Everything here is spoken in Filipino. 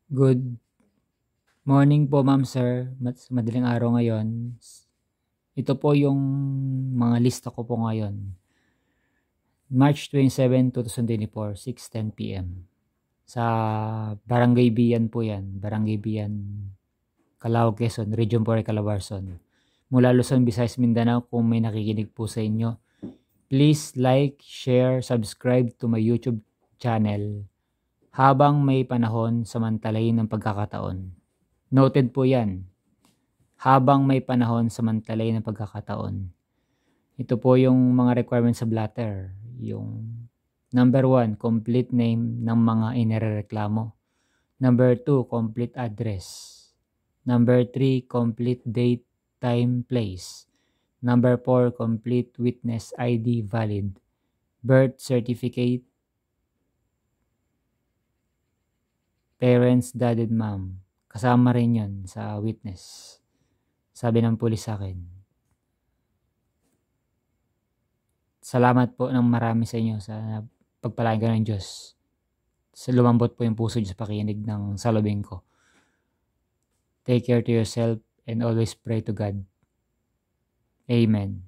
Good morning po ma'am, sir. Madaling araw ngayon. Ito po yung mga lista ko po ngayon. March 27, 2024, 6:10 PM. Sa Barangay Bian po yan. Barangay Bian, Calao, Quezon, Region 4, Calabarzon. Mula Luzon, Visayas, Mindanao, kung may nakikinig po sa inyo, please like, share, subscribe to my YouTube channel. Habang may panahon, samantalayin ng pagkakataon. Noted po yan. Habang may panahon, samantalayin ng pagkakataon. Ito po yung mga requirements sa blatter. Yung number 1, complete name ng mga inirereklamo. Number 2, complete address. Number 3, complete date, time, place. Number 4, complete witness ID valid. Birth certificate, parents, dad and mom. Kasama rin yun sa witness. Sabi ng pulis sa akin. Salamat po ng marami sa inyo sa pagpalain ka ng Diyos. Sa lumambot po yung puso Diyos pakinig ng salubing ko. Take care to yourself and always pray to God. Amen.